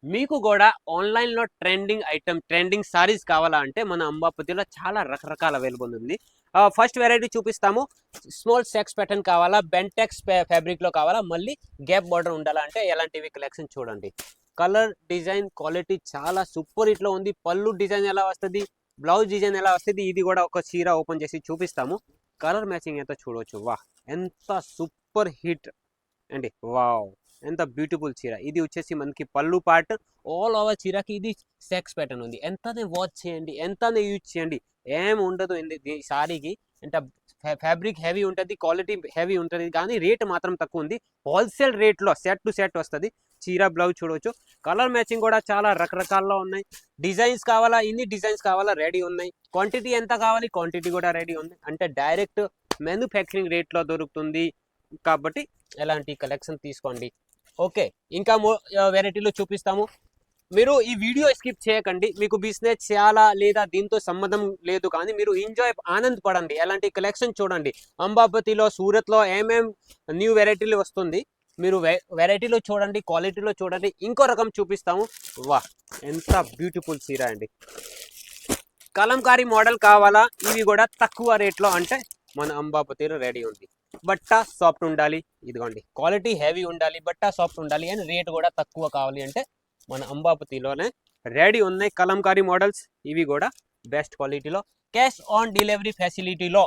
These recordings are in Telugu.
మీకు కూడా ఆన్లైన్లో ట్రెండింగ్ ఐటమ్ ట్రెండింగ్ సారీస్ కావాలా అంటే మన అంబాపతిలో చాలా రకరకాల అవైలబుల్ ఉంది. ఫస్ట్ వెరైటీ చూపిస్తాము. స్మాల్ సెక్స్ ప్యాటర్న్ కావాలా, బెంటెక్స్ ఫ్యాబ్రిక్లో కావాలా, మళ్ళీ గ్యాప్ బార్డర్ ఉండాలా అంటే ఎలాంటివి కలెక్షన్ చూడండి. కలర్ డిజైన్ క్వాలిటీ చాలా సూపర్ హిట్లో ఉంది. పళ్ళు డిజైన్ ఎలా వస్తుంది, బ్లౌజ్ డిజైన్ ఎలా వస్తుంది, ఇది కూడా ఒక చీర ఓపెన్ చేసి చూపిస్తాము. కలర్ మ్యాచింగ్ ఎంత చూడవచ్చు. వాహ్, ఎంత సూపర్ హిట్ అండి. వావ్, ఎంత బ్యూటిఫుల్ చీర. ఇది వచ్చేసి మనకి పళ్ళు పార్ట్. ఆల్ ఓవర్ చీరకి ఇది సెక్స్ ప్యాటర్న్ ఉంది. ఎంతనే వాచ్ చేయండి, ఎంతనే యూజ్ చేయండి, ఏం ఉండదు ఈ సారీకి. ఎంత ఫ్యాబ్రిక్ హెవీ ఉంటుంది, క్వాలిటీ హెవీ ఉంటుంది, కానీ రేట్ మాత్రం తక్కువ ఉంది. హోల్సేల్ రేట్లో సెట్ టు సెట్ వస్తుంది. చీర బ్లౌజ్ చూడవచ్చు. కలర్ మ్యాచింగ్ కూడా చాలా రకరకాల్లో ఉన్నాయి. డిజైన్స్ కావాలా, ఇన్ని డిజైన్స్ కావాలా, రెడీ ఉన్నాయి. క్వాంటిటీ ఎంత కావాలి, క్వాంటిటీ కూడా రెడీ ఉంది. అంటే డైరెక్ట్ మ్యానుఫ్యాక్చరింగ్ రేట్లో దొరుకుతుంది కాబట్టి ఎలాంటి కలెక్షన్ తీసుకోండి. ఓకే, ఇంకా వెరైటీలు చూపిస్తాము. మీరు ఈ వీడియో స్కిప్ చేయకండి. మీకు బిజినెస్ చేయాలా లేదా దీంతో సంబంధం లేదు, కానీ మీరు ఎంజాయ్ ఆనందపడండి. ఎలాంటి కలెక్షన్ చూడండి. అంబాపతిలో సూరత్లో ఏమేం న్యూ వెరైటీలు వస్తుంది, మీరు వెరైటీలో చూడండి, క్వాలిటీలో చూడండి. ఇంకో రకం చూపిస్తాము. వాహ్, ఎంత బ్యూటిఫుల్ చీర అండి. కలంకారీ మోడల్ కావాలా, ఇవి కూడా తక్కువ రేట్లో అంటే మన అంబాపతిలో రెడీ ఉంది. బట్ట సాఫ్ట్ ఉండాలి, ఇదిగోండి. క్వాలిటీ హెవీ ఉండాలి, బట్ట సాఫ్ట్ ఉండాలి, అండ్ రేట్ కూడా తక్కువ కావాలి అంటే మన అంబాపతిలోనే రెడీ ఉన్నాయి కలంకారీ మోడల్స్. ఇవి కూడా బెస్ట్ క్వాలిటీలో, క్యాష్ ఆన్ డెలివరీ ఫెసిలిటీలో.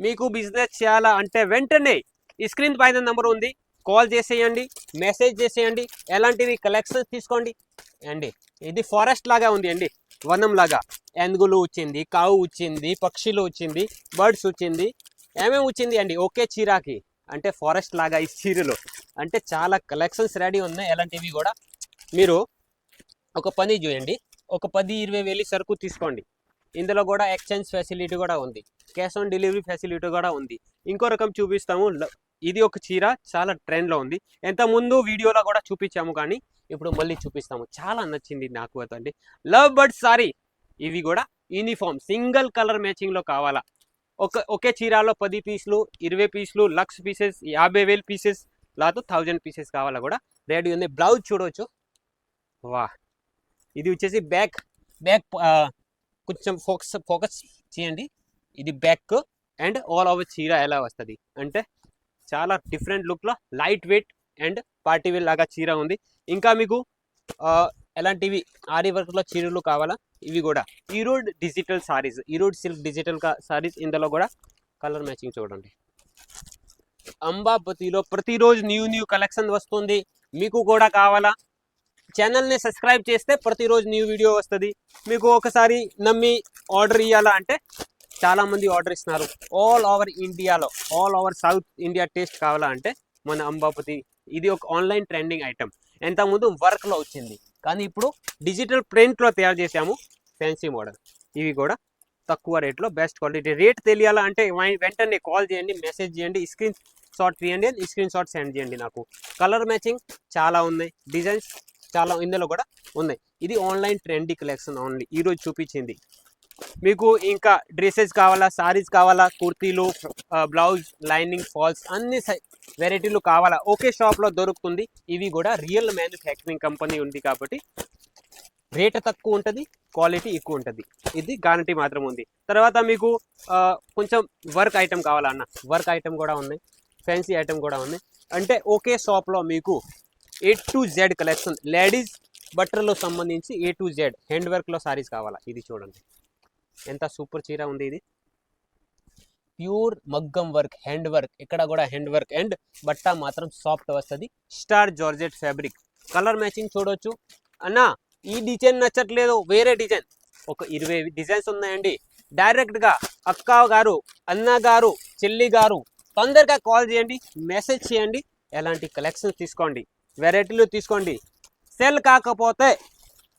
మీకు బిజినెస్ చేయాలా అంటే వెంటనే ఈ స్క్రీన్ పైన నెంబర్ ఉంది, కాల్ చేసేయండి, మెసేజ్ చేసేయండి, ఎలాంటివి కలెక్షన్స్ తీసుకోండి. అండి ఇది ఫారెస్ట్ లాగా ఉంది అండి, వనం లాగా. ఏనుగులు వచ్చింది, కావు వచ్చింది, పక్షులు వచ్చింది, బర్డ్స్ వచ్చింది, ఏమేమి వచ్చింది అండి ఒకే చీరాకి. అంటే ఫారెస్ట్ లాగా ఈ చీరలో అంటే చాలా కలెక్షన్స్ రెడీ ఉన్నాయి. ఎలాంటివి కూడా మీరు ఒక పని చేయండి, ఒక 10-20 వేలు సరుకు తీసుకోండి. ఇందులో కూడా ఎక్స్చేంజ్ ఫెసిలిటీ కూడా ఉంది, క్యాష్ ఆన్ డెలివరీ ఫెసిలిటీ కూడా ఉంది. ఇంకో రకం చూపిస్తాము. ఇది ఒక చీర చాలా ట్రెండ్లో ఉంది. ఎంత ముందు వీడియోలో కూడా చూపించాము, కానీ ఇప్పుడు మళ్ళీ చూపిస్తాము. చాలా నచ్చింది నాకు అండి. Love bird sorry. ఇవి కూడా యూనిఫామ్ సింగిల్ కలర్ మ్యాచింగ్లో కావాలా, ఒకే చీరలో 10 పీసులు, 20 పీసులు, 1,00,000 పీసెస్, 50,000 పీసెస్, లేదా 1000 పీసెస్ కావాలా కూడా రెడీ ఉంది. బ్లౌజ్ చూడవచ్చు. వాహ్, ఇది వచ్చేసి బ్యాక్ కొంచెం ఫోకస్ చేయండి. ఇది బ్యాక్ అండ్ ఆల్ ఓవర్ చీర ఎలా వస్తుంది అంటే చాలా డిఫరెంట్ లుక్లో light weight and party wear లాగా చీర ఉంది. ఇంకా మీకు ఎలాంటివి ఆరి వర్క్లో చీరలు కావాలా, ఇవి కూడా Erode digital saris, Erode silk digital saris. ఇందులో కూడా కలర్ మ్యాచింగ్ చూడండి. అంబాపతిలో ప్రతిరోజు న్యూ కలెక్షన్ వస్తుంది. మీకు కూడా కావాలా, ఛానల్ని సబ్స్క్రైబ్ చేస్తే ప్రతిరోజు న్యూ వీడియో వస్తుంది. మీకు ఒకసారి నమ్మి ఆర్డర్ ఇవ్వాలా అంటే చాలామంది ఆర్డర్ ఇస్తున్నారు. ఆల్ ఓవర్ ఇండియాలో, all over south India taste కావాలా అంటే మన అంబాపతి. ఇది ఒక ఆన్లైన్ ట్రెండింగ్ ఐటమ్. ఎంతకుముందు వర్క్లో వచ్చింది, కానీ ఇప్పుడు డిజిటల్ ప్రింట్లో తయారు చేసాము ఫ్యాన్సీ మోడల్. ఇవి కూడా తక్కువ రేట్లో బెస్ట్ క్వాలిటీ. రేట్ తెలియాలా అంటే వెంటనే కాల్ చేయండి, మెసేజ్ చేయండి, స్క్రీన్ షాట్ తీయండి, స్క్రీన్ షాట్ సెండ్ చేయండి నాకు. కలర్ మ్యాచింగ్ చాలా ఉన్నాయి, డిజైన్స్ చాలా ఇందులో కూడా ఉన్నాయి. ఇది ఆన్లైన్ ట్రెండీ కలెక్షన్ ఓన్లీ ఈరోజు చూపించింది. మీకు ఇంకా డ్రెస్సెస్ కావాలా, సారీస్ కావాలా, కుర్తీలు, బ్లౌజ్, లైనింగ్, ఫాల్స్, అన్ని వెరైటీలు కావాలా ఒకే షాప్లో దొరుకుతుంది. ఇవి కూడా రియల్ మ్యానుఫ్యాక్చరింగ్ కంపెనీ ఉంది కాబట్టి రేట్ తక్కువ ఉంటుంది, క్వాలిటీ ఎక్కువ ఉంటుంది. ఇది గ్యారంటీ మాత్రం ఉంది. తర్వాత మీకు కొంచెం వర్క్ ఐటమ్ కావాలన్న, వర్క్ ఐటమ్ కూడా ఉన్నాయి, ఫ్యాన్సీ ఐటమ్ కూడా ఉన్నాయి. అంటే ఒకే షాప్లో మీకు A to Z collection. Ladies బట్టర్లో సంబంధించి A to Z హ్యాండ్ వర్క్లో సారీస్ కావాలా. ఇది చూడండి, ఎంత సూపర్ చీర ఉంది. ఇది ప్యూర్ మగ్గం వర్క్, హ్యాండ్ వర్క్, ఇక్కడ కూడా హ్యాండ్ వర్క్ అండ్ బట్ట మాత్రం సాఫ్ట్ వస్తుంది. Star georgette fabric. Colour matching చూడవచ్చు. అన్నా ఈ డిజైన్ నచ్చట్లేదు, వేరే డిజైన్ ఒక 20 డిజైన్స్ ఉన్నాయండి. డైరెక్ట్గా అక్క గారు, అన్న గారు, చెల్లి గారు తొందరగా కాల్ చేయండి, మెసేజ్ చేయండి, ఎలాంటి కలెక్షన్స్ తీసుకోండి, వెరైటీలు తీసుకోండి. సెల్ కాకపోతే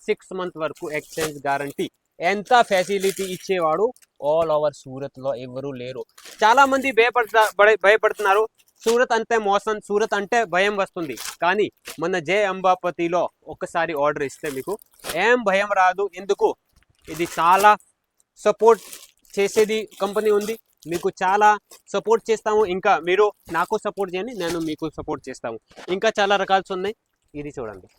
6 months వరకు ఎక్స్చేంజ్ గ్యారంటీ. ఎంత ఫెసిలిటీ ఇచ్చేవాడు ఆల్ ఓవర్ సూరత్లో ఎవరు లేరు. చాలామంది భయపడుతున్నారు. సూరత్ అంటే మోసం, సూరత్ అంటే భయం వస్తుంది, కానీ మన జే అంబాపతిలో ఒక్కసారి ఆర్డర్ ఇస్తే మీకు ఏం భయం రాదు. ఎందుకు, ఇది చాలా సపోర్ట్ చేసేది కంపెనీ ఉంది. మీకు చాలా సపోర్ట్ చేస్తాము. ఇంకా మీరు నాకు సపోర్ట్ చేయండి, నేను మీకు సపోర్ట్ చేస్తాము. ఇంకా చాలా రకాలు ఉన్నాయి. ఇది చూడండి,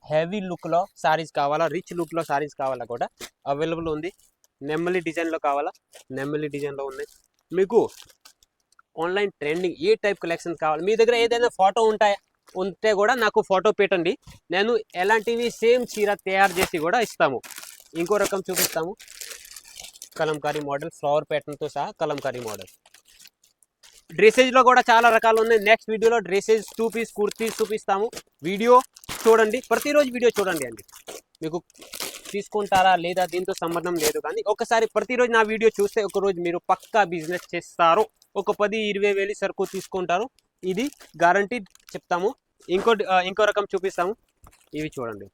హెవీ లుక్లో సారీస్ కావాలా, రిచ్ లుక్లో సారీస్ కావాలా కూడా అవైలబుల్ ఉంది. నెమ్మలి డిజైన్లో కావాలా, నెమ్మలి డిజైన్లో ఉన్నాయి. మీకు ఆన్లైన్ ట్రెండింగ్ ఏ టైప్ కలెక్షన్ కావాలి, మీ దగ్గర ఏదైనా ఫోటో ఉంటే కూడా నాకు ఫోటో పెట్టండి, నేను ఎలాంటివి సేమ్ చీర తయారు చేసి కూడా ఇస్తాము. ఇంకో రకం చూపిస్తాము, కలంకారీ మోడల్, ఫ్లవర్ ప్యాటర్న్తో సహా కలంకారీ మోడల్. డ్రెస్సెస్లో కూడా చాలా రకాలు ఉన్నాయి. నెక్స్ట్ వీడియోలో డ్రెస్సెస్, 2 పీస్ కుర్తీస్ చూపిస్తాము. వీడియో చూడండి, ప్రతిరోజు వీడియో చూడండి అండి. మీకు తీసుకుంటారా లేదా దీంతో సంబంధం లేదు, కానీ ఒకసారి ప్రతిరోజు నా వీడియో చూస్తే ఒకరోజు మీరు పక్కా బిజినెస్ చేస్తారు. ఒక 10-20 వేలు సరుకు తీసుకుంటారు, ఇది గ్యారంటీ చెప్తాము. ఇంకో రకం చూపిస్తాము, ఇవి చూడండి.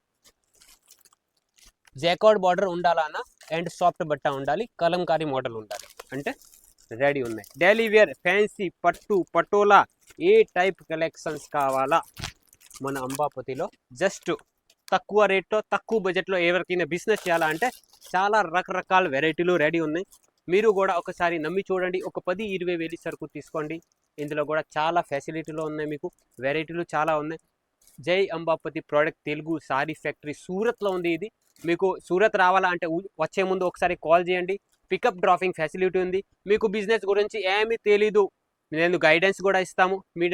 జాకార్డ్ బార్డర్ ఉండాలన్నా అండ్ సాఫ్ట్ బట్ట ఉండాలి, కలంకారీ మోడల్ ఉండాలి, అంటే రెడీ ఉన్నాయి. డైలీ వేర్, ఫ్యాన్సీ, పటోలా ఏ టైప్ కలెక్షన్స్ కావాలా మన అంబాపతిలో జస్ట్ తక్కువ రేట్లో తక్కువ బడ్జెట్లో ఎవరికైనా బిజినెస్ చేయాలంటే చాలా రకరకాల వెరైటీలు రెడీ ఉన్నాయి. మీరు కూడా ఒకసారి నమ్మి చూడండి, ఒక 10-20 వేలు సరుకు తీసుకోండి. ఇందులో కూడా చాలా ఫెసిలిటీలు ఉన్నాయి, మీకు వెరైటీలు చాలా ఉన్నాయి. జై Ambapathi product Telugu sorry factory సూరత్లో ఉంది. ఇది మీకు సూరత్ రావాలా అంటే వచ్చే ముందు ఒకసారి కాల్ చేయండి. పికప్ డ్రాపింగ్ ఫెసిలిటీ ఉంది. మీకు బిజినెస్ గురించి ఏమీ తెలీదు, నేను గైడెన్స్ కూడా ఇస్తాము. మీ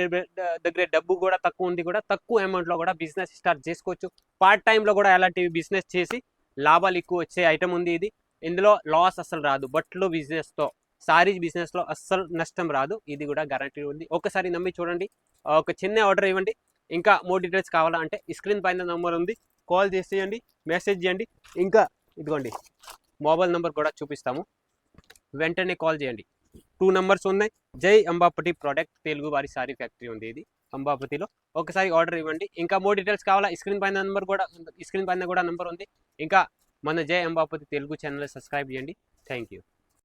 దగ్గర డబ్బు కూడా తక్కువ ఉంది, కూడా తక్కువ అమౌంట్లో కూడా బిజినెస్ స్టార్ట్ చేసుకోవచ్చు. పార్ట్ టైంలో కూడా అలాంటివి బిజినెస్ చేసి లాభాలు ఎక్కువ వచ్చే ఐటమ్ ఉంది ఇది. ఇందులో లాస్ అస్సలు రాదు. బట్టలు బిజినెస్తో, సారీస్ బిజినెస్లో అస్సలు నష్టం రాదు, ఇది కూడా గ్యారంటీ ఉంది. ఒకసారి నమ్మి చూడండి. ఒక చిన్న ఆర్డర్ ఇవ్వండి. ఇంకా మోర్ డీటెయిల్స్ కావాలంటే స్క్రీన్ పైన నెంబర్ ఉంది, కాల్ చేసేయండి, మెసేజ్ చేయండి. ఇంకా ఇదిగోండి మొబైల్ నెంబర్ కూడా చూపిస్తాము, వెంటనే కాల్ చేయండి. 2 నెంబర్స్ ఉన్నాయి. జై అంబాపతి ప్రోడక్ట్ తెలుగు వారి సారీ ఫ్యాక్టరీ ఉంది ఇది అంబాపతిలో. ఒకసారి ఆర్డర్ ఇవ్వండి. ఇంకా మోర్ డీటెయిల్స్ కావాలా, స్క్రీన్ పైన కూడా నెంబర్ ఉంది. ఇంకా మన జై అంబాపతి తెలుగు ఛానల్ సబ్స్క్రైబ్ చేయండి. Thank you.